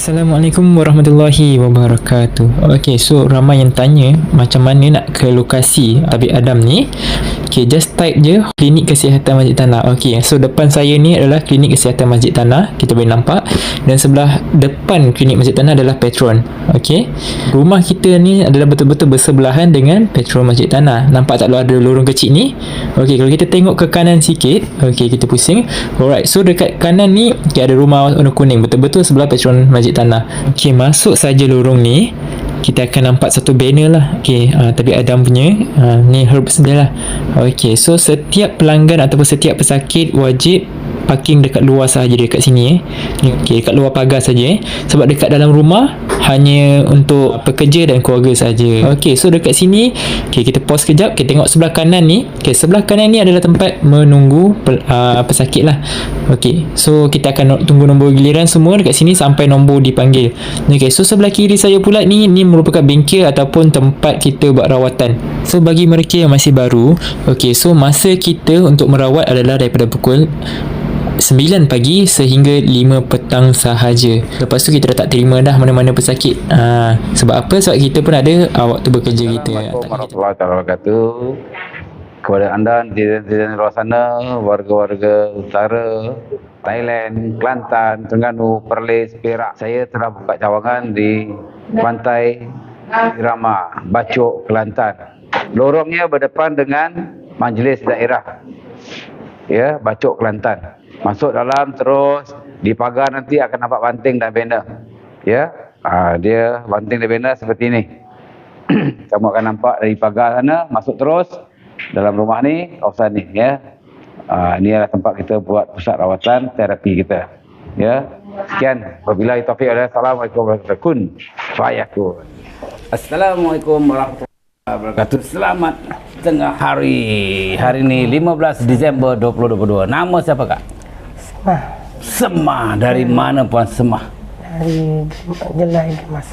Assalamualaikum warahmatullahi wabarakatuh. Okay, so ramai yang tanya macam mana nak ke lokasi Tabib Adam ni. Okay, just type je Klinik Kesihatan Masjid Tanah. Okay, so depan saya ni adalah Klinik Kesihatan Masjid Tanah. Kita boleh nampak. Dan sebelah depan Klinik Masjid Tanah adalah Petron. Okay, rumah kita ni adalah betul-betul bersebelahan dengan Petron Masjid Tanah. Nampak tak ada lorong kecil ni? Okay, kalau kita tengok ke kanan sikit. Okay, kita pusing. Alright, so dekat kanan ni okay, ada rumah warna kuning. Betul-betul sebelah Petron Masjid Tanah. Okey, masuk saja lorong ni, kita akan nampak satu banner lah. Okey, Tabib Adam punya ni Herbs dia lah. Okey, so setiap pelanggan ataupun setiap pesakit wajib parking dekat luar sahaja, dekat sini Okey, dekat luar pagar saja sebab dekat dalam rumah hanya untuk pekerja dan keluarga saja. Okey, so dekat sini okey, kita pause kejap. Kita tengok sebelah kanan ni. Okey, sebelah kanan ni adalah tempat menunggu pesakit lah. Okey, so kita akan tunggu nombor giliran semua dekat sini sampai nombor dipanggil. Okey, so sebelah kiri saya pula ni merupakan bengkel ataupun tempat kita buat rawatan. So bagi mereka yang masih baru, okey, so masa kita untuk merawat adalah daripada pukul 9 pagi sehingga 5 petang sahaja. Lepas tu kita dah tak terima dah mana-mana pesakit. Sebab apa? Sebab kita pun ada waktu bekerja kita. Assalamualaikum warahmatullahi wabarakatuh. Kepada anda netizen luar sana, warga-warga utara, Thailand, Kelantan, Terengganu, Perlis, Perak. Saya telah buka cawangan di Pantai Irama, Bacok, Kelantan. Lorongnya berdepan dengan Majlis Daerah. Ya, Bacok, Kelantan. Masuk dalam terus di pagar nanti akan nampak banting dan banner. Ya, dia banting dan banner seperti ini. Kamu akan nampak dari pagar sana, masuk terus dalam rumah ni, kawasan ni. Ya, ini adalah tempat kita buat pusat rawatan terapi kita. Ya, sekian. Wabillahi taufiq. Assalamualaikum warahmatullahi wabarakatuh. Assalamualaikum warahmatullahi wabarakatuh. Selamat tengah hari. Hari ini 15 Disember 2022. Nama siapa kak? Semah. Dari mana Puan Semah? Dari Jelai Gemas.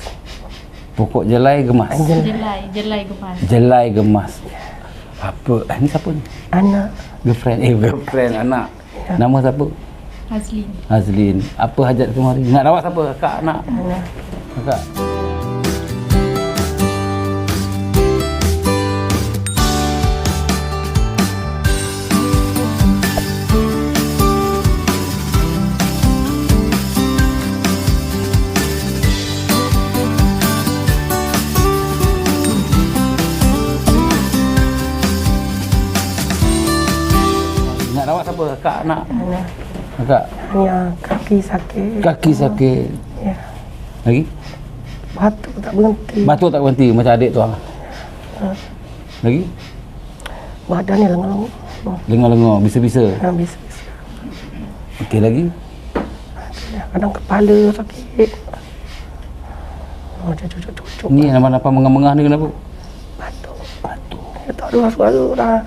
Pokok Jelai Gemas. Jelai Gemas. Jelai Gemas. Apa? Ini siapa ni? Anak. Girlfriend. Girlfriend anak. Ya. Nama siapa? Azlin. Azlin. Apa hajat kemari? Nak rawat siapa? Kakak anak? Anak. Kakak. Rawat siapa? Kakak anak? Anak. Kakak? Hanya kaki sakit. Kaki sakit. Ya. Lagi? Batuk tak berhenti. Batuk tak berhenti macam adik tu. Lagi? Badan ni lengang. Lengar-lengar, bisa-bisa. Habis. Okey, lagi? Kadang kepala sakit. Macam cucuk-cucuk. Ni nampak mengah-mengah ni kenapa? Batuk. Batuk. Ya, tak ada suara dah.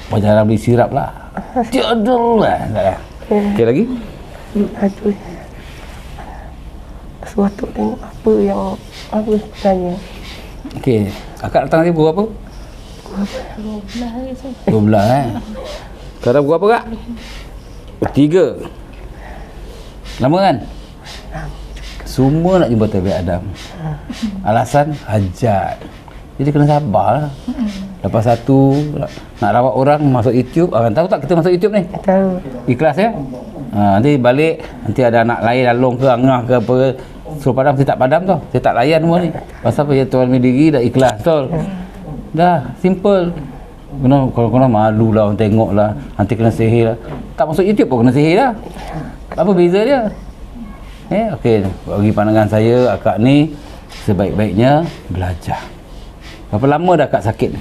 Macam nak beli sirap lah. Tiada lah. Okey, lagi? Aduh. Suatu tengok apa yang apa sebenarnya. Okey, kakak datang tadi pukul apa? 12 hari saya. 12 Sekarang pukul apa kak? 3. Lama kan? Semua nak jumpa Tabib Adam. Alasan hajat. Jadi kena sabar lah. Lepas satu nak rawat orang masuk YouTube. Tahu tak kita masuk YouTube ni? Tahu. Ikhlas ya? Nanti balik, nanti ada anak lain lalong ke angah ke apa, suruh padam, saya tak padam tau. Saya tak layan semua ni. Pasal apa ya, tuan diri dah ikhlas betul. Dah simple. Kalau kena malu lah orang tengok lah, nanti kena sihir lah. Tak masuk YouTube pun kena sihir lah. Apa beza dia? Okey, bagi pandangan saya, akak ni sebaik-baiknya belajar. Berapa lama dah akak sakit ni?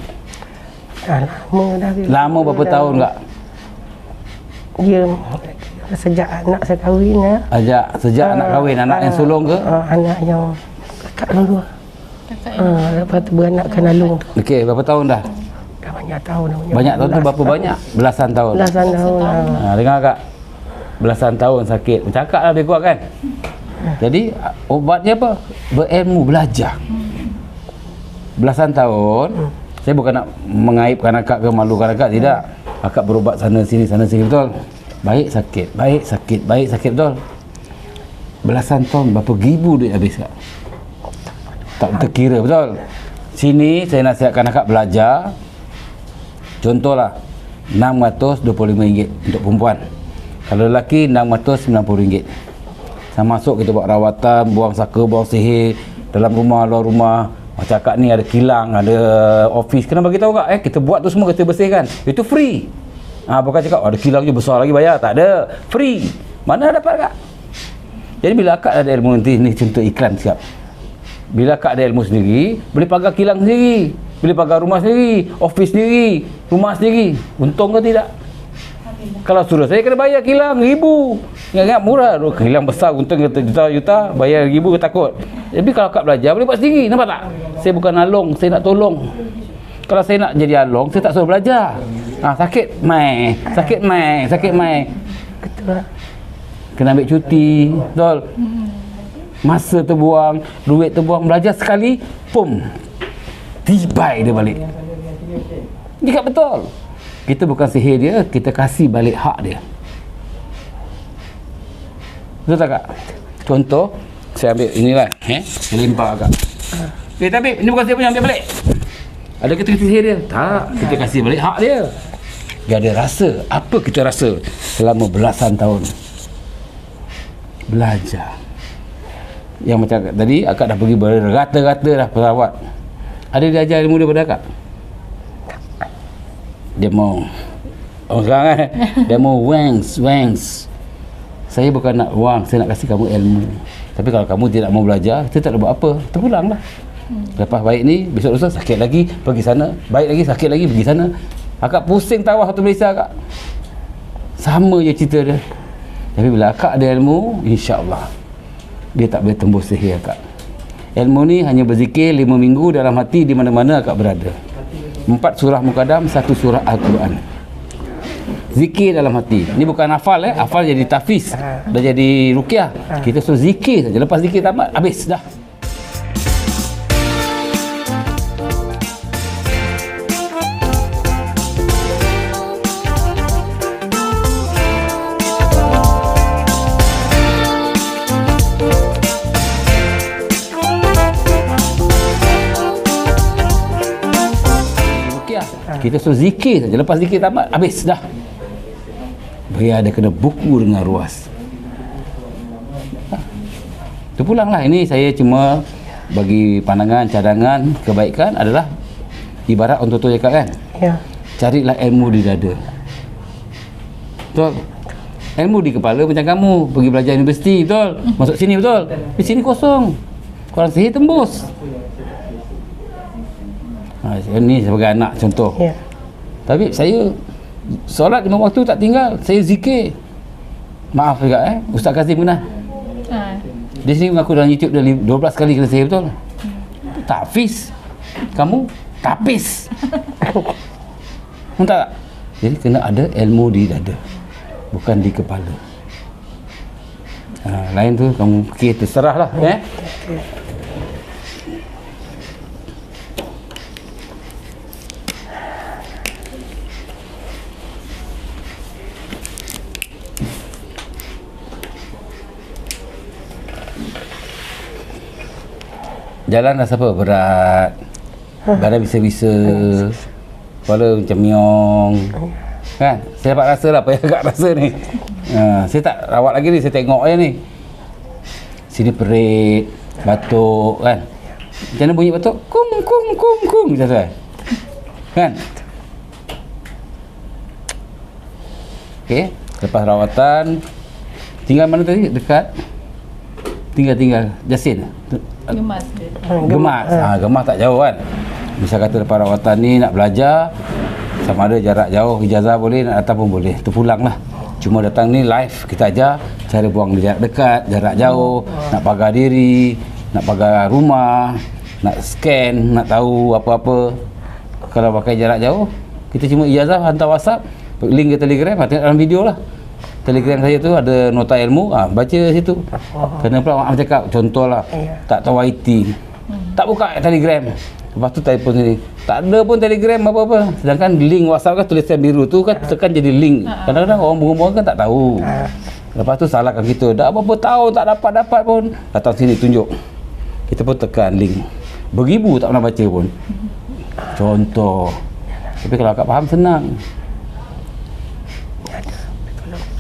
Dah lama dah. Lama berapa tahun kak? Dia sejak anak saya kahwin ya. Sejak anak kahwin, anak yang sulung ke? Anak yang kakak lalu. Lepas tu beranak kan Alung tu. Okey, berapa tahun dah? Dah banyak tahun dah. Banyak tahun tu berapa banyak? Belasan tahun. Belasan tahun. Dengar kak, belasan tahun sakit. Bercakap lah lebih kuat kan? Jadi obatnya apa? Berilmu, belajar. Belasan tahun. Saya bukan nak mengaibkan akak ke malukan akak, tidak. Akak berubat sana sini betul. Baik sakit, betul. belasan tahun berapa ribu duit habis kak. Tak terkira, betul. Sini saya nasihatkan akak belajar. Contohlah RM625 untuk perempuan. Kalau lelaki RM690. Sama masuk kita buat rawatan, buang saka, buang sihir dalam rumah, luar rumah. Macam akak ni ada kilang, ada office, kena bagi tahu kak, kita buat tu semua, kita bersihkan. Itu free. Bukan cakap ada kilang je besar lagi bayar, tak ada. Free. Mana dapat kak? Jadi bila akak ada ilmu nanti, ni contoh iklan siap. Bila akak ada ilmu sendiri, boleh pagar kilang sendiri, boleh pagar rumah sendiri, office sendiri, rumah sendiri. Untung ke tidak? Kalau suruh saya kena bayar kilang RM1,000. Ingat murah. Kilang besar untung juta-juta, bayar RM1,000 takut. Tapi kalau akak belajar boleh buat sendiri. Nampak tak? Saya bukan along, saya nak tolong. Kalau saya nak jadi along, saya tak suruh belajar. Sakit mai, sakit mai, sakit mai. Betul. Kena ambil cuti, betul. Masa terbuang, duit terbuang, belajar sekali, pum. Tibai dia balik. Jika betul. Kita bukan sihir dia, kita kasih balik hak dia. Betul tak kak? Contoh, saya ambil inilah, saya lempar kak. Tapi ini bukan saya punya, ambil balik. Ada kita sihir dia? Tak, kita kasih balik hak dia. Dia ada rasa. Apa kita rasa selama belasan tahun? Belajar. Yang macam tadi, akak dah pergi berrata-rata dah perawat. Ada dia ajar ilmu daripada akak? Dia mau orang dia mau wangs. Saya bukan nak wang, saya nak kasih kamu ilmu. Tapi kalau kamu tidak mau belajar, kita tak ada buat apa, terpulanglah. Lepas baik ni, besok lusa sakit lagi, pergi sana, baik lagi, sakit lagi, pergi sana. Akak pusing tawah satu Malaysia akak. Sama je cerita dia. Tapi bila akak ada ilmu, insya-Allah dia tak boleh tembus sihir akak. Ilmu ni hanya berzikir 5 minggu dalam hati di mana-mana akak berada. 4 surah Muqaddam, 1 surah Al-Quran. Zikir dalam hati. Ini bukan hafal hafal jadi tafiz, dah jadi ruqyah. Kita suruh zikir saja. Lepas zikir tamat, habis dah. Kita suruh zikir saja. Lepas zikir tamat, habis dah. Biar ada kena buku dengan ruas. Terpulanglah. Ini saya cuma bagi pandangan, cadangan, kebaikan adalah ibarat orang tua cakap kan. Ya. Carilah ilmu di dada. Betul? Ilmu di kepala macam kamu pergi belajar universiti, betul? Masuk sini, betul? Di sini kosong. Korang sihir tembus. Ini sebagai anak contoh. Ya. Tapi saya solat 5 waktu tak tinggal, saya zikir. Maaf juga Ustaz Kazim pernah. Di sini mengaku dalam YouTube dah 12 kali kena sihir, betul? Tafiz. Kamu tapis. Entah tak? Jadi kena ada ilmu di dada, bukan di kepala. Lain tu kamu fikir terserahlah. Jalan rasa apa? Berat. Badan bisa-bisa. Kepala macam miong. Kan? Saya dapat rasa lah apa yang agak rasa ni. Saya tak rawat lagi ni, saya tengok je ni. Sini perit, batuk kan. Macam mana bunyi batuk? Kum kum kum kum macam tu kan? Okey, lepas rawatan tinggal mana tadi? Dekat tinggal Jasin. Gemas dia. Gemas. Gemas tak jauh kan. Misal kata lepas rawatan ni nak belajar, sama ada jarak jauh, ijazah boleh, nak datang pun boleh. Terpulanglah. Cuma datang ni live, kita ajar cara buang jarak dekat, jarak jauh, nak pagar diri, nak pagar rumah, nak scan, nak tahu apa-apa. Kalau pakai jarak jauh, kita cuma ijazah hantar WhatsApp, link ke Telegram, tengok dalam video lah. Telegram saya tu ada nota ilmu, baca situ. Kena pula mak cakap, contohlah, tak tahu IT, tak buka Telegram. Lepas tu telefon sini, tak ada pun Telegram apa-apa. Sedangkan link WhatsApp kan tulisan biru tu kan tekan jadi link. Kadang-kadang orang berumur kan tak tahu. Lepas tu salahkan kita. Dah berapa tahun tak dapat pun. Datang sini tunjuk. Kita pun tekan link. Beribu tak pernah baca pun. Contoh. Tapi kalau akak faham senang.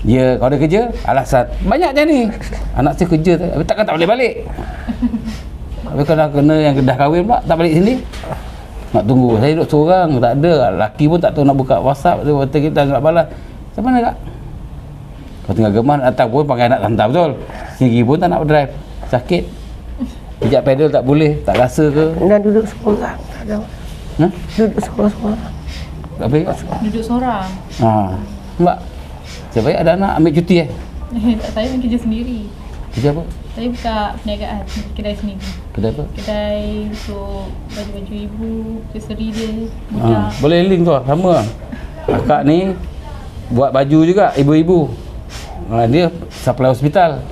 Ya, kalau dia kerja, alasan. Banyak je ni. Anak saya kerja, tapi takkan tak boleh balik. Tapi kalau kena yang dah kahwin pula, tak balik sini. Nak tunggu. Saya duduk seorang, tak ada. Laki pun tak tahu nak buka WhatsApp. Dia kata kita nak balas. Macam mana kak? Kalau tengah gemar, datang pun pakai anak hantar betul. Sendiri pun tak nak drive. Sakit. Pijak pedal tak boleh, tak rasa ke? Dah duduk seorang. Tak ada. Ha? Duduk seorang-seorang. Tak baik kak? Duduk seorang. Ha. Mbak, saya baik ada anak ambil cuti Tak, saya main kerja sendiri. Kerja apa? Saya buka perniagaan kedai sendiri. Kedai apa? Kedai untuk baju-baju ibu, aksesori dia, Ha. budak. Boleh link tu lah, sama lah. Akak ni buat baju juga, ibu-ibu. Dia supply hospital.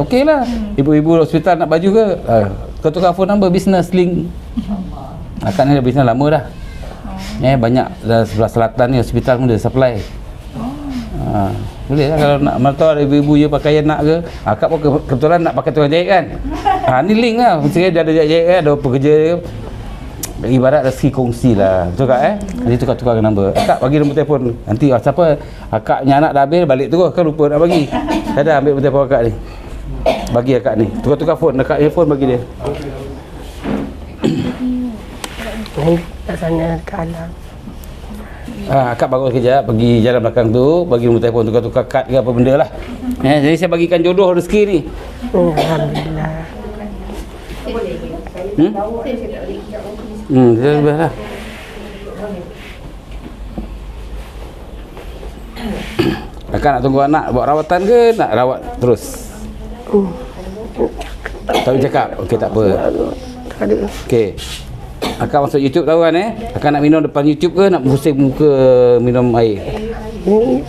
Okey lah. Ibu-ibu hospital nak baju ke? Kau tukar phone number, business link. Akak ni dah business lama dah. Banyak dah sebelah selatan ni hospital pun dia supply. Boleh lah kalau nak mertua ada ibu-ibu je pakaian nak ke. Akak pun kebetulan nak pakai tukang jahit kan. Ni link lah. Mesti dia ada jahit kan, ada pekerja. Ibarat rezeki kongsi lah. Betul kak Nanti tukar-tukar nombor. Akak bagi nombor telefon. Nanti siapa akak punya anak dah habis balik terus kan lupa nak bagi. Saya dah ambil nombor telefon akak ni. Bagi akak ni. Tukar-tukar phone. Akak telefon bagi dia. Ni kat sana dekat alam. Akak baru kejap pergi jalan belakang tu, bagi nombor telefon, tukar-tukar kad ke apa benda lah. Jadi saya bagikan jodoh rezeki ni. Alhamdulillah. Dia lebih lah. Akak nak tunggu anak buat rawatan ke nak rawat terus? Tak boleh cakap? Okey, tak apa. Tak ada. Okey. Akak masuk YouTube tahu kan Akak nak minum depan YouTube ke nak pusing muka minum air? Ni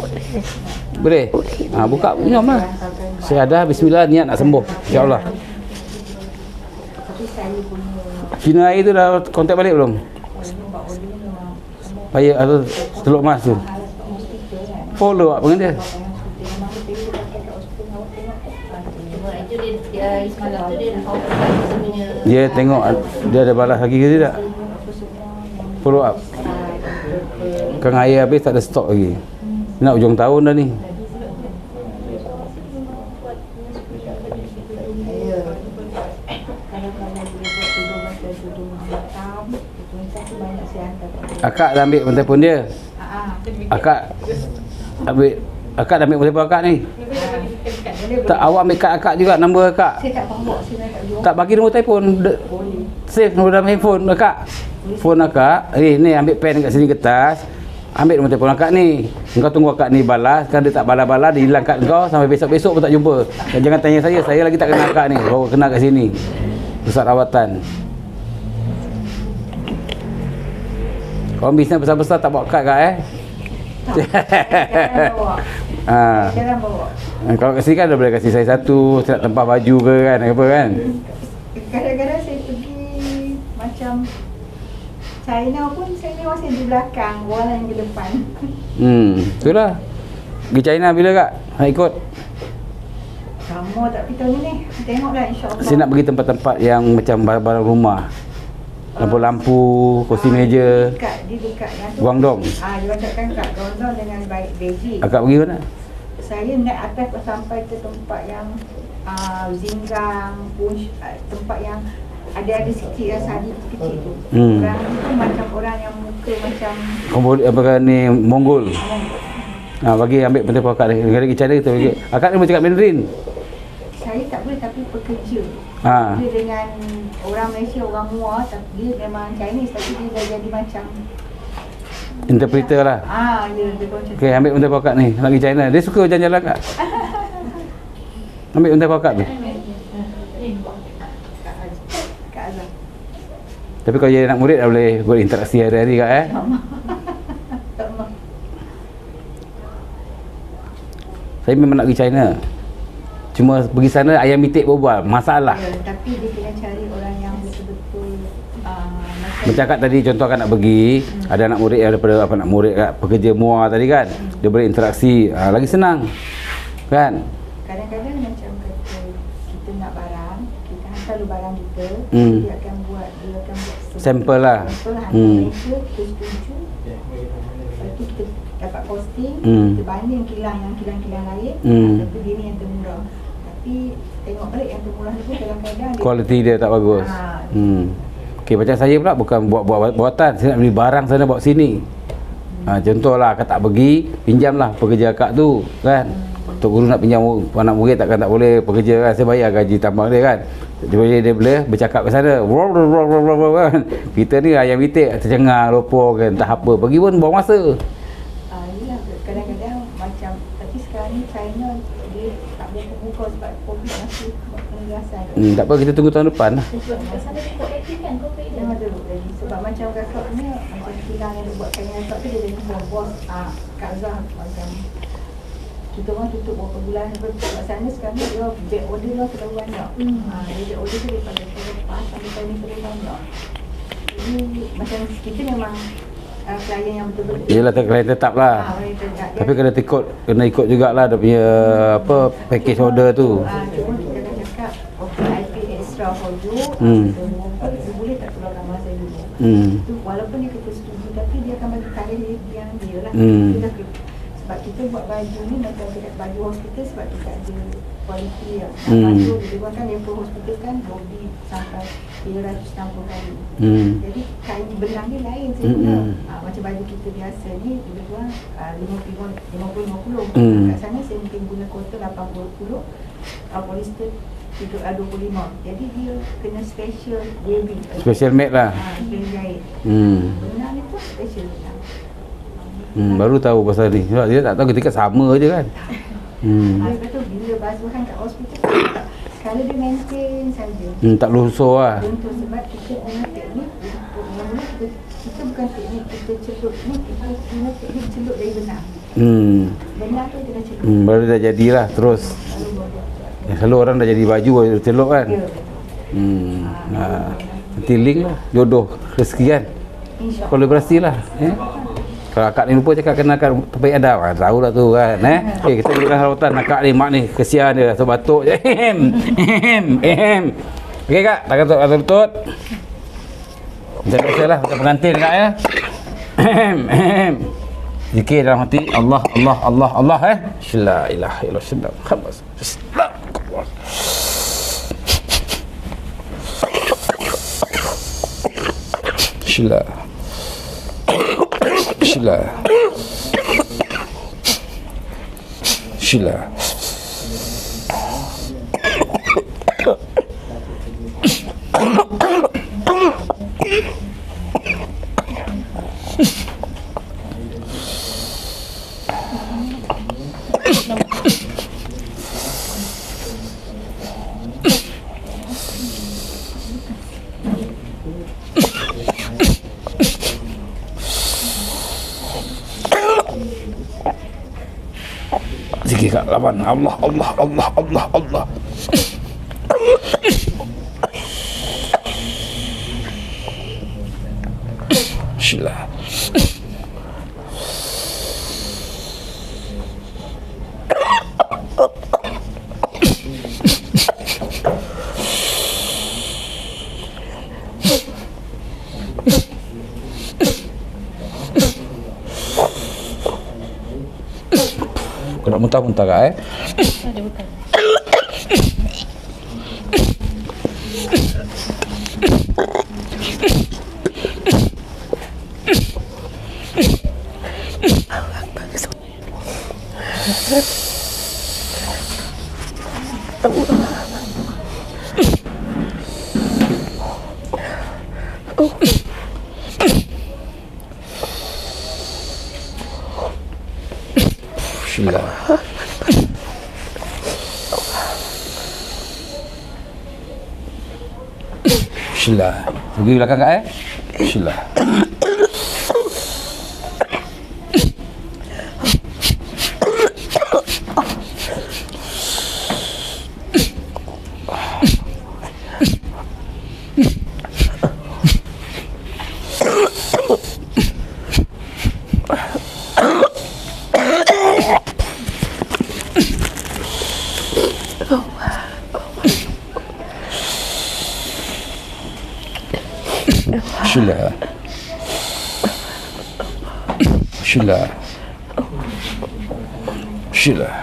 Boleh? Buka minum lah. Saya ada bismillah niat nak sembuh. InsyaAllah. Cina air tu dah kontak balik belum? Payah atau teluk emas tu? Follow up dengan dia. Dia tengok dia ada balas lagi ke tidak? Follow up. Kan air habis tak ada stok lagi. Nak hujung tahun dah ni. Akak dah ambil telefon dia. Akak dah ambil telefon akak ni. Tak, awak ambil kad akak juga, nombor akak. Saya tak bawa, saya nak jual. Tak bagi nombor telefon. Save nombor dalam handphone akak. Phone akak, ni ambil pen kat sini kertas. Ambil nombor telefon akak ni. Engkau tunggu akak ni balas. Kalau dia tak balas-balas, dia hilang kad kau sampai besok-besok pun tak jumpa. Dan jangan tanya saya lagi tak kenal akak ni. Baru kenal kat sini. Pusat rawatan. Orang bisnes besar-besar tak bawa kad kak Jarang bawa. Jarang bawa. Kalau kat sini kan dah boleh kasih saya satu, saya nak tempah baju ke kan, apa kan. Kadang-kadang saya pergi macam China pun saya memang saya di belakang, orang yang di depan. Itulah. Pergi China bila kak? Nak ikut? Sama tak pergi tahun ni. Tengoklah insya-Allah. Saya nak pergi tempat-tempat yang macam barang-barang rumah. Lampu-lampu, kursi meja. Dia dekat yang tu. Guangdong. Dia katakan kat Guangdong dengan baik Beijing. Akak pergi mana? Saya naik atas sampai ke tempat yang Xinjiang, tempat yang ada sikit yang sari kecil tu. Orang itu macam orang yang muka macam Apa ni, Mongol. Bagi ambil telefon akak ni. Negara China kita bagi. Akak ni boleh cakap Mandarin? saya tak boleh tapi pekerja. Dia dengan orang Malaysia, orang Muar, tapi dia memang Chinese tapi dia dah jadi macam interpreter lah. dia macam Okey, ambil telefon akak ni. Nak pergi China. Dia suka jalan-jalan kak. Ambil telefon akak tu. Kak Azhar. Tapi kalau jadi anak murid dah boleh buat interaksi hari-hari kak Tak mahu. Saya memang nak pergi China. Cuma pergi sana ayam mitik berbual. Masalah. Tapi dia kena cari orang yang betul-betul macam Bercakap tadi contoh kan nak pergi, ada anak murid yang daripada anak murid kat pekerja MUA tadi kan. Dia berinteraksi, lagi senang. Kan? kadang-kadang macam kata kita nak barang, kita hantar dulu barang kita, dia akan buat Sampel lah. sampel hantar Malaysia, kita setuju. Lepas tu kita dapat posting, kita banding kilang lain, tapi dia ni yang termurah. Tapi tengok balik yang termurah ni pun kadang-kadang Kualiti dia tak bagus. Okey, macam saya pula bukan buat buatan, saya nak beli barang sana bawa sini. Contohlah akak tak pergi, pinjamlah pekerja akak tu kan. Tok guru nak pinjam anak murid tak boleh pekerja kan, saya bayar gaji tambang dia kan. Dia boleh bercakap ke sana. Kan. Kita ni ayam itik tercengang, lupa kan, tak apa. Pergi pun buang masa. Yelah, kadang-kadang macam, tapi sekarang ni China dia tak boleh terbuka sebab COVID masih penegasan. Tak apa, kita tunggu tahun depan lah. Sebab kat sana cukup aktif kan COVID dia. Jangan dulu lagi. Sebab macam kakak ni, macam kilang yang dia buat kain kakak tu, dia jadi bos Kak Zah macam kita orang tutup berapa bulan kat sana. Sekarang ni dia back order lah terlalu banyak. Dia back order tu daripada lepas sampai tahun ni terlalu banyak. Jadi macam kita memang klien yang betul-betul. Yelah, klien tetap lah. Tapi kena ikut jugalah dia punya package order tu. Cuma kita akan cakap, okay, I pay extra for you. Dia boleh tak keluar nama saya dulu. Itu walaupun dia kata setuju, tapi dia akan bagi tarikh yang dia lah. Sebab kita buat baju ni macam dekat baju hospital, sebab kita ada kualiti lah. Baju dia buat kan level hospital kan body sampai 360 kali. Jadi kain benang dia lain saya guna. Macam baju kita biasa ni lebih kurang 50-50. Kat sana saya mungkin guna kotor 80-20, polyester 25. Jadi dia kena special weaving. Special made lah. Dia jahit. Benang ni pun special benang. Baru tahu pasal ni. Sebab dia tak tahu ketika sama je kan. Lepas tu bila basuhan kat hospital kalau dia maintain saja. Tak lusuh lah. Untuk sebab kita guna teknik mula-mula kita bukan teknik kita celup ni, kita guna teknik celup dari benang. Benang tu kena celup. Baru dah jadilah terus. Selalu orang dah jadi baju celup kan. Nanti link lah, jodoh, rezeki kan. Kolaborasi lah. Kalau akak ni lupa cakap kenalkan topik adab, tahu lah tu kan. Kita berikan harutan akak ni, mak ni kesian dia, so batuk je. Okey kak, tangan tutut. Macam biasa lah, macam pengantin kak ya. Zikir dalam hati, Allah, Allah, Allah, Allah La ilaha illallah Muhammad Bismillah. Bismillah. Bismillah. Zikir kat lawan Allah, Allah, Allah, Allah, Allah. Bismillah. Kau nak muntah-muntah kak Ada bukan. Bismillah. Bismillah. Pergi belakang kak Bismillah. Bismillah. Bismillah. Bismillah.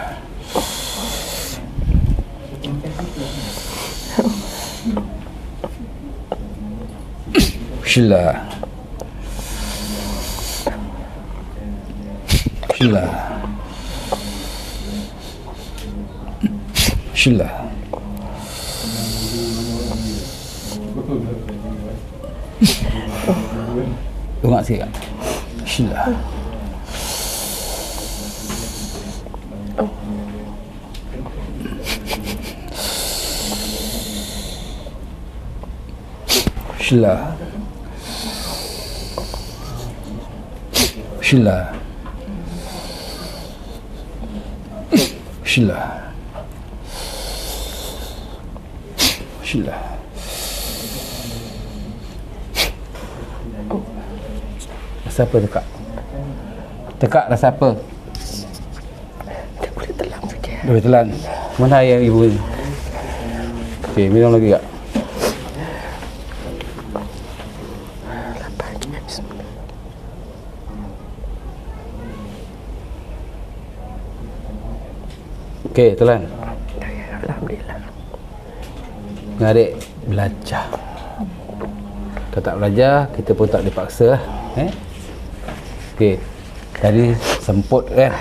Bismillah. Bismillah. Bismillah. Tengok sikit. Bismillah. Bismillah. Bismillah. Bismillah. Bismillah. Rasa apa tekak? Tekak rasa apa? Dia boleh telan saja. Dia boleh telan. Mana air ibu ni? Okey, minum lagi tak? Lapar je. Bismillah. Okey, telan. Alhamdulillah. Adik belajar. Kalau tak belajar, kita pun tak dipaksa lah. Okey. Tadi semput kan?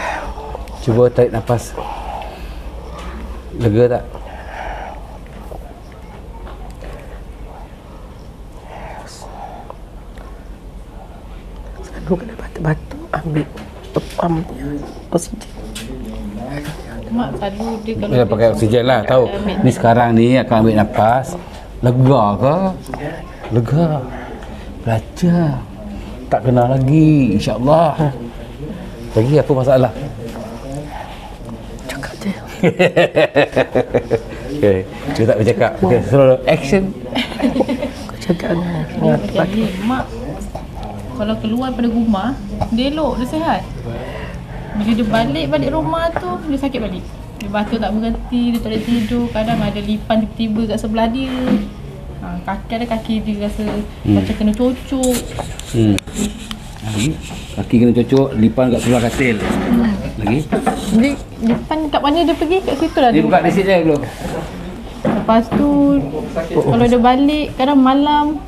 Cuba tarik nafas. Lega tak? Selalu kena batuk-batuk, ambil oksigen. Mak selalu dia kalau Dia pakai oksigen lah, tahu. Ni sekarang ni akan ambil nafas. Lega ke? Lega. Belajar. Tak kena lagi, insya-Allah. Lagi apa masalah? Cakap je. Okey, kita tak bercakap. Okey, selalu action. Kau cakap dengan jadi mak kalau keluar pada rumah, dia elok, dia sihat. Bila dia balik rumah tu, dia sakit balik. Dia batuk tak berhenti, dia tak boleh tidur. Kadang ada lipan tiba-tiba kat sebelah dia. Kaki dia rasa macam kena cocok. Lagi kaki kena cocok, lipan kat sebelah katil. Lagi Dia lipan kat mana dia pergi, kat situ lah dia buka resit je dulu. Lepas tu kalau dia balik kadang malam,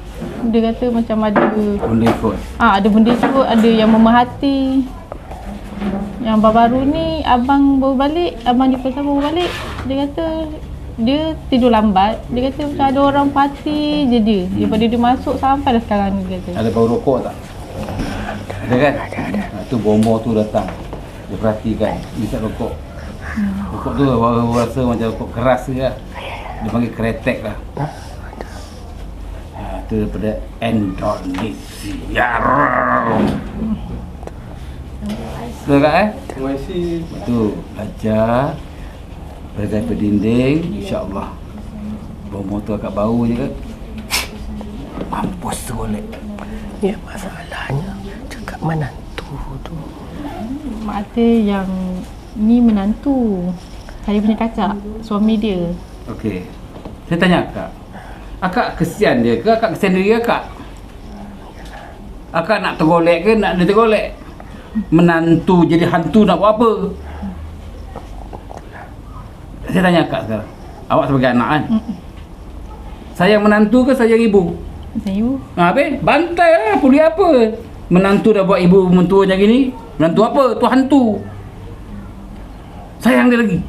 dia kata macam ada Benda ikut. ada benda ikut, ada yang memerhati. Yang baru-baru ni abang baru balik, abang di pasar baru balik, dia kata dia tidur lambat. Dia kata macam ada orang parti je dia. Daripada dia masuk sampai dah sekarang ni, dia kata. Ada bau rokok tak? Ada kan? Ada. Tu bomba tu datang. Dia perhatikan, isap rokok. Rokok tu baru rasa macam rokok keras je lah. Dia panggil kretek lah. Itu daripada Indonesia. Betul tak Terima kasih. Betul. Belajar. Bergaya pada dinding, insya-Allah. Bau motor kat bau je kan. Mampus tu golek. Ya, masalahnya cakap menantu tu. Mak kata yang ni menantu saya punya kakak, suami dia. Okey. Saya tanya akak. Akak kesian dia ke? Akak kesian diri akak? Akak nak tergolek ke? Nak dia tergolek? Menantu jadi hantu nak buat apa? Saya tanya akak sekarang. Awak sebagai anak kan? Sayang menantu ke sayang ibu? Saya Habis? Bantai lah. Puli apa? Menantu dah buat ibu mentua macam gini. Menantu apa? Tu hantu. Sayang dia lagi.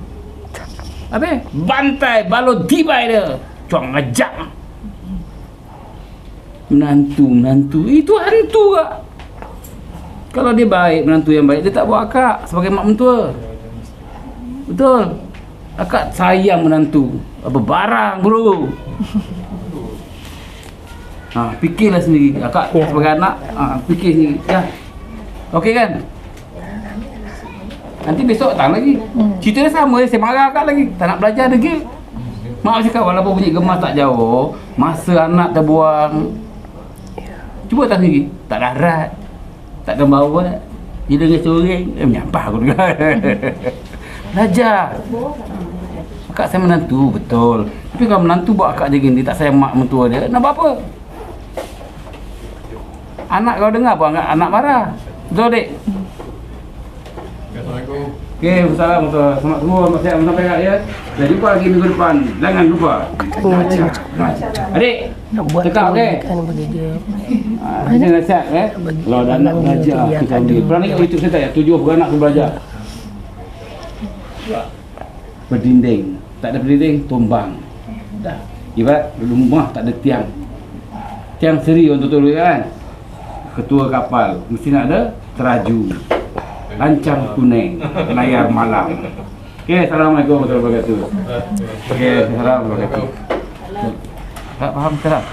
Habis? Bantai. Balot tibai dia. Cuang ngajak. Menantu. Itu hantu kak. Kalau dia baik, menantu yang baik, dia tak buat akak sebagai mak mentua. Betul. Akak sayang menantu. Apa barang bro. Fikirlah sendiri. Akak sebagai anak, fikir sendiri. Ya. Okey kan? Nanti besok datang lagi. Cerita dia sama, saya marah akak lagi. Tak nak belajar degil. Mak cakap walaupun bunyi gemas tak jauh, masa anak terbuang. Cuba tak sendiri. Tak darat. Tak ada bawa. Dia dengar sorang. Menyampah aku dengar. Belajar. Akak saya menantu, betul. Tapi kalau menantu buat akak je gini, tak sayang mak mentua dia, nak buat apa? Anak kau dengar apa? Anak marah. Betul, Dik? Assalamualaikum. Okey, Assalamualaikum. Selamat semua. Siap sampai kat ya. Dah jumpa lagi minggu depan. Jangan lupa. Adik, Nak buat cakap okey. kan bagi dia. Ini nasihat Kalau ada anak belajar kita ambil. Pernah tengok YouTube saya tak ya? 7 beranak tu belajar. Berdinding. Tak ada berdinding, tumbang. Dah. Ibarat rumah tak ada tiang. Tiang seri untuk tolong kan. Ketua kapal mesti nak ada teraju. Lancang kuning, layar malam. Okey, Assalamualaikum warahmatullahi wabarakatuh. Okey, Assalamualaikum warahmatullahi wabarakatuh. Tak faham sekarang?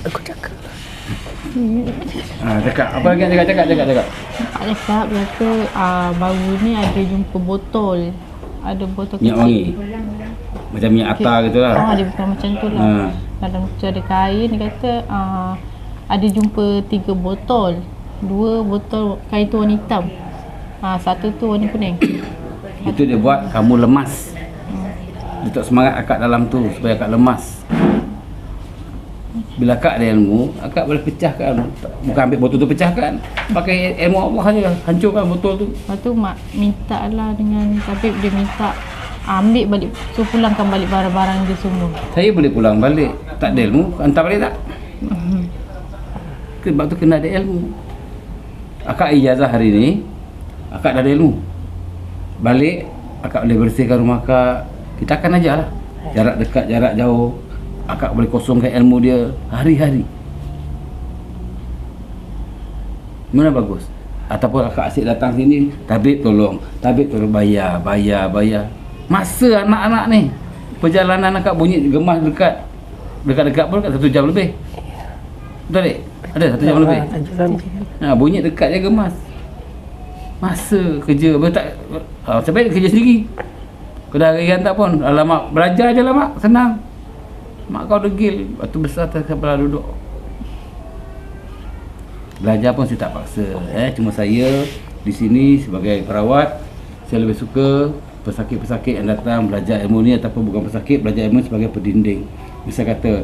Aku cakap. Cakap. Apa lagi nak cakap? Cakap. Ada cakap kata baru ni ada jumpa botol. Ada botol Minyak wangi. Macam minyak atar gitu lah. Dia bukan macam tu lah. Dalam tu ada kain, dia kata ada jumpa 3 botol. 2 botol kain tu warna hitam. Satu tu warna kuning. Itu dia buat kamu lemas. Dia tak semangat akak dalam tu supaya akak lemas. Bila akak ada ilmu, akak boleh pecahkan. Bukan ambil botol tu pecahkan. Pakai ilmu Allah saja, hancurkan botol tu. Lepas tu mak minta lah dengan Tabib, dia minta ambil balik, so pulangkan balik barang-barang dia semua. Saya boleh pulang balik. Tak ada ilmu, hantar balik tak? Sebab tu kena ada ilmu. Akak ijazah hari ni, akak dah ada ilmu. Balik, akak boleh bersihkan rumah akak. Kita akan ajar lah. Jarak dekat, jarak jauh. Akak boleh kosongkan ilmu dia hari-hari. Mana bagus? Ataupun akak asyik datang sini, tabib tolong bayar. Masa anak-anak ni, perjalanan akak bunyi gemas dekat pun kat 1 jam lebih. Betul tak? Ada 1 jam lebih. Bunyi dekat je gemas. Masa kerja macam baik kerja sendiri. Kau dah hari hantar pun, alamak, belajar je lah mak, senang. Mak kau degil, batu besar atas kepala duduk. Belajar pun saya tak paksa. Cuma saya di sini sebagai perawat, saya lebih suka pesakit-pesakit yang datang belajar ilmu ni, ataupun bukan pesakit, belajar ilmu sebagai pendinding. Misal kata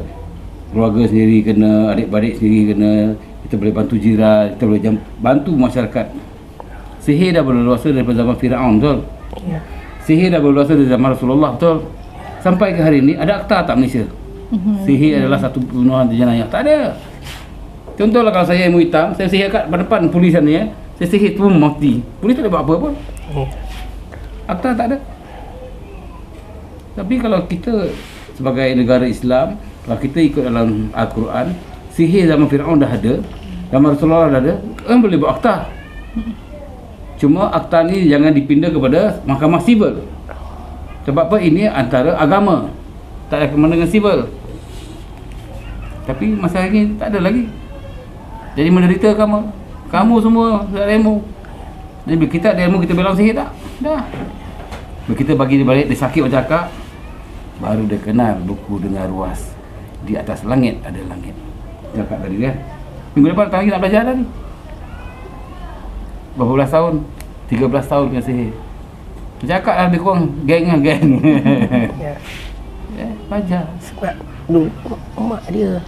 keluarga sendiri kena, adik-beradik sendiri kena, kita boleh bantu jiran, kita boleh bantu masyarakat. Sihir dah berluasa daripada zaman Firaun, betul? Ya. Sihir dah berluasa dari zaman Rasulullah, betul? Sampai ke hari ni ada akta tak Malaysia? Sihir adalah satu pembunuhan jenayah. Tak ada. Contohlah kalau saya ilmu hitam, saya sihir kat depan polis ni saya sihir tu mati. Polis tak boleh buat apa pun. Akta tak ada. Tapi kalau kita sebagai negara Islam, kalau kita ikut dalam Al-Quran, sihir zaman Firaun dah ada, zaman Rasulullah dah ada, kan boleh buat akta. Cuma akta ni jangan dipindah kepada mahkamah sivil. Sebab apa? Ini antara agama, tak ada kena dengan sivil. Tapi masa ini tak ada lagi. Jadi menderita kamu semua tak ada ilmu. Jadi bila kita ada ilmu, kita bilang sihir tak? Dah. Bila kita bagi dia balik, dia sakit macam akak, baru dia kenal buku dengan ruas. Di atas langit ada langit. Cakap tadi kan. Minggu depan lagi nak belajar dah ni. Berapa belas tahun? 13 tahun dengan sihir. Cakap lah lebih kurang geng. Ya. Belajar. Sebab dulu mak dia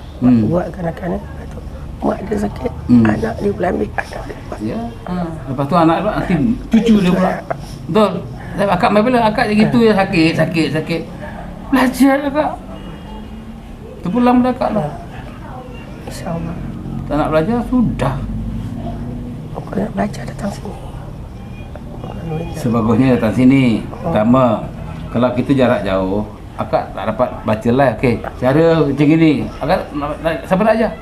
buat kanak-kanak tu. Mak dia sakit, anak dia pula ambil anak dia. Ya. Lepas tu anak tu nanti cucu dia pula. Betul. Akak main bila akak gitu ya, sakit. Belajar akak. Tu pulang dah akak lah. InsyaAllah. Tak nak belajar sudah. Aku nak belajar datang sini. Sebagusnya datang sini. Pertama, kalau kita jarak jauh, akak tak dapat baca live. Okey, cara macam ni. Akak siapa nak ajar?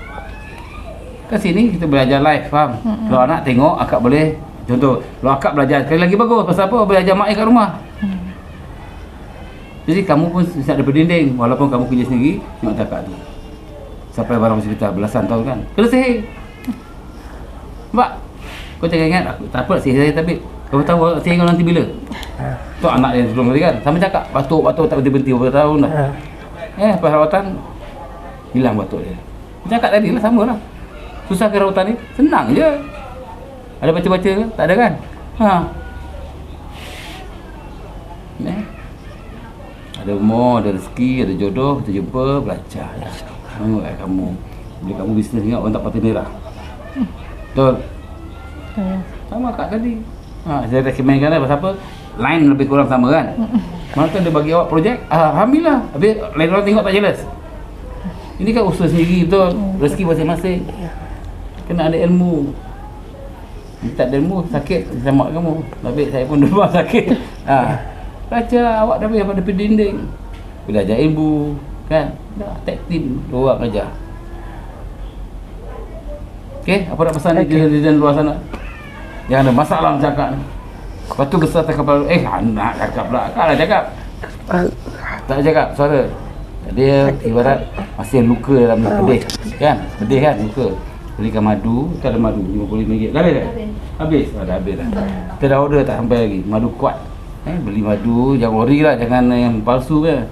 Ke sini kita belajar live, faham? Kalau anak tengok, akak boleh. Contoh, kalau akak belajar sekali lagi bagus. Pasal apa? Belajar mak kat rumah. Jadi kamu pun siap ada berdinding. Walaupun kamu kerja sendiri, tengok akak tu. Sampai barang hospital belasan tahun kan. Kena sihir. Sebab kau jangan ingat aku tak apa sihir saya, tapi kau tahu sihir kau nanti bila? Tu anak yang sebelum tadi kan. Sama cakap batuk tak berhenti berapa tahun dah. Perawatan hilang batuk dia. Cakap tadi lah, sama lah. Susah ke rawatan ni? Senang je. Ada baca-baca ke? Tak ada kan? Ada umur, ada rezeki, ada jodoh, kita jumpa, belajar. Tengok kamu. Bila kamu bisnes ingat orang tak patut merah. Betul? Sama Kak tadi. Saya recommendkan pasal apa? Line lebih kurang sama kan? Mana tu dia bagi awak projek, alhamdulillah. Habis lain orang tengok tak jelas. Ini kan usaha sendiri betul. Rezeki masing-masing. Kena ada ilmu. Tak ada ilmu, sakit sama kamu. Tapi saya pun dulu sakit. Baca awak dah pada dinding. Belajar ilmu kan? Dah tag team dua orang aja. Okey, apa nak pesan di luar sana? Jangan ada masalah cakap. Lepas tu besar tak kepala, nak cakap pula. Kan lah cakap. Tak cakap suara. Dia ibarat masih luka dalam pedih. Kan? Pedih kan luka. Belikan madu, kita ada madu RM50 dah habis dah? Habis? Dah habis dah. Kita dah order tak sampai lagi. Madu kuat. Beli madu, jangan ori lah, jangan yang palsu ke.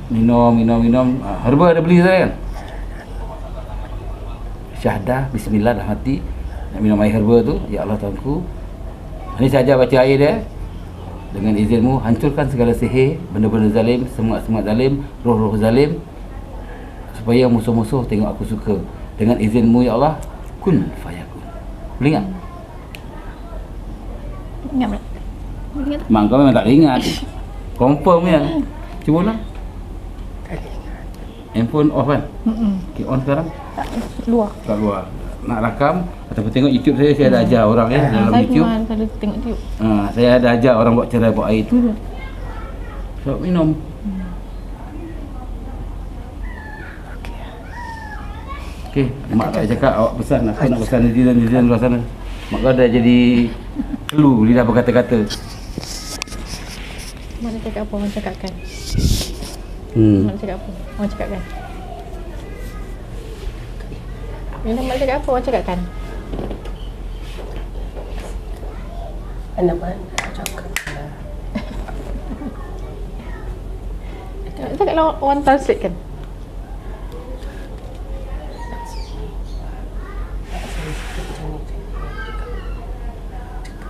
Minum. Herba ada beli saya kan? Syahadah, bismillah dah mati. Nak minum air herba tu, ya Allah Tuhanku. Ini saya ajar baca air dia. Dengan izinmu, hancurkan segala sihir, benda-benda zalim, semangat-semangat zalim, roh-roh zalim. Supaya musuh-musuh tengok aku suka. Dengan izinmu ya Allah, kun fayakun. Boleh ingat? Ingat tak? Ingat tak? Mak kau memang tak boleh ingat. Confirm ya. Cuba lah. Handphone off kan? Okay, on sekarang? Luar. Kat luar. Nak rakam ataupun tengok YouTube saya ada ajar orang ya dalam Saya YouTube. memang selalu tengok YouTube. Saya ada ajar orang buat cerai buat air tu je. So minum. Okey, mak tak cakap awak pesan, aku nak pesan netizen luar sana. Mak kau dah jadi clue lidah berkata-kata. Mak nak cakap apa, orang cakapkan. Mak nak cakap apa, orang cakapkan. Bila mak cakap apa, orang cakapkan. Anak-anak cakap. Cakaplah orang translate kan.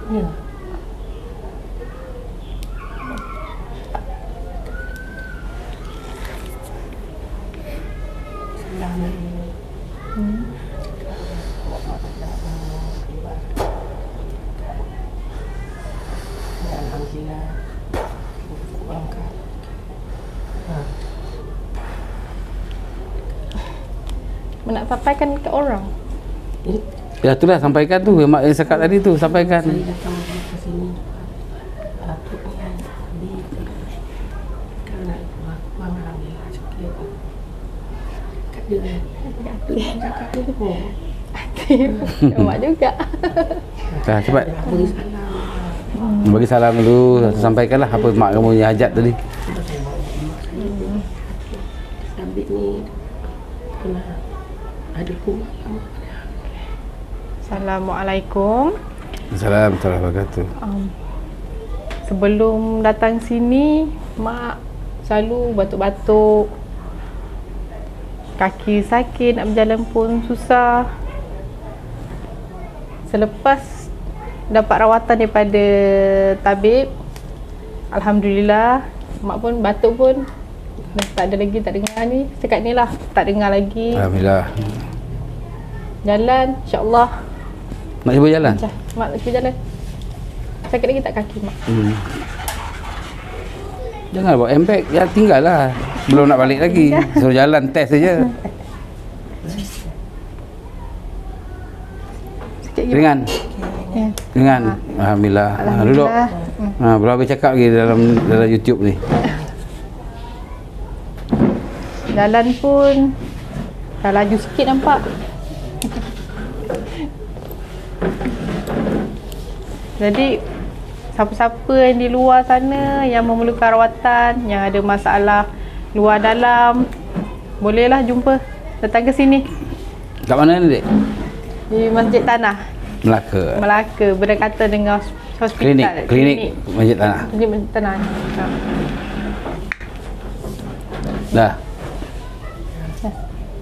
Ya. Alhamdulillah. Nak sampaikan ke orang. Ya itulah sampaikan tu mak yang cakap tadi tu sampaikan. Saya datang ke sini. Aku punya di kerana aku alhamdulillah sikit. Kat dia. Cakap dia. Mak juga. Dah cepat. Bagi salam. Bagi salam dulu, sampaikanlah apa mak kamu punya hajat tadi. Sabit ni kena ada rumah kamu. Assalamualaikum. Assalamualaikum warahmatullahi wabarakatuh. Sebelum datang sini, mak selalu batuk-batuk. Kaki sakit, nak berjalan pun susah. Selepas dapat rawatan daripada tabib, alhamdulillah, mak pun batuk pun dah tak ada lagi, tak dengar ni. Sekat ni lah, tak dengar lagi. Alhamdulillah. Jalan, insyaAllah. Nak cuba jalan? Mak nak cuba jalan. Sakit lagi tak kaki mak? Jangan bawa handbag, ya tinggal lah. Belum nak balik lagi. Suruh jalan, test saja. Ringan? Ya. Ringan? Alhamdulillah. Duduk. Berapa cakap lagi dalam YouTube ni? Jalan pun dah laju sikit nampak. Jadi siapa-siapa yang di luar sana yang memerlukan rawatan, yang ada masalah luar dalam, bolehlah jumpa, datang ke sini. Kat mana ni, Dek? Di Masjid Tanah Melaka. Melaka, berdekatan dengan hospital. Klinik Masjid Tanah. Masjid Tanah. Dah.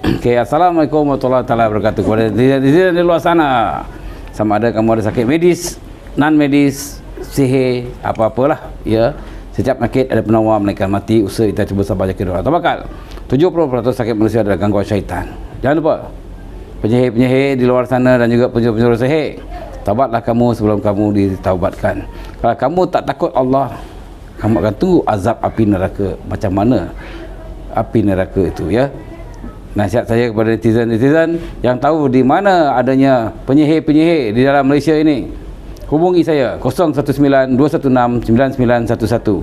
Okay, Assalamualaikum warahmatullahi wabarakatuh. Kepada di luar sana, sama ada kamu ada sakit medis, non medis, sihir, apa-apalah, ya, Setiap penyakit ada penawar, melainkan mati. Usaha kita cuba sabar jaga doa. Tawakal. 70% sakit manusia adalah gangguan syaitan. Jangan lupa, penyihir-penyihir di luar sana dan juga penjuru-penjuru sihir, taubatlah kamu sebelum kamu ditaubatkan. Kalau kamu tak takut Allah, kamu akan tunggu azab api neraka. Macam mana api neraka itu, ya? Nasihat saya kepada netizen-netizen yang tahu di mana adanya penyihir-penyihir di dalam Malaysia ini, hubungi saya 0192169911.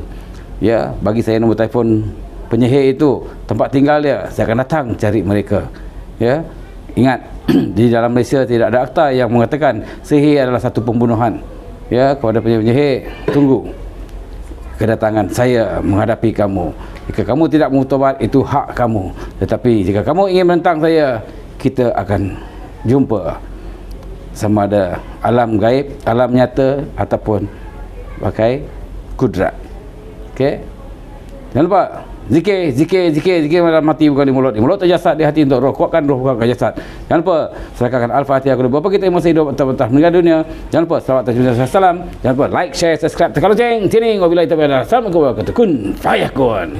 Ya, bagi saya nombor telefon penyihir itu, tempat tinggal dia, saya akan datang cari mereka. Ya, ingat, di dalam Malaysia tidak ada akta yang mengatakan sihir adalah satu pembunuhan. Ya, kepada penyihir, tunggu kedatangan saya menghadapi kamu. Jika kamu tidak mau taubat, itu hak kamu. Tetapi jika kamu ingin menentang saya, kita akan jumpa sama ada alam gaib, alam nyata ataupun pakai kudrat. Okey? Jangan lupa zikir dalam hati, bukan di mulut. Di mulut terjasad, di hati untuk roh. Kuatkan roh, kuatkan jasad. Jangan lupa serahkan Al-Fatihah kepada Bapa kita yang masih hidup entah meninggal dunia. Jangan lupa salawat atas Nabi sallam. Jangan lupa like, share, subscribe, tekan lonceng. Sini wabillahi taufiq. Assalamualaikum warahmatullahi wabarakatuh. Kun fayakun.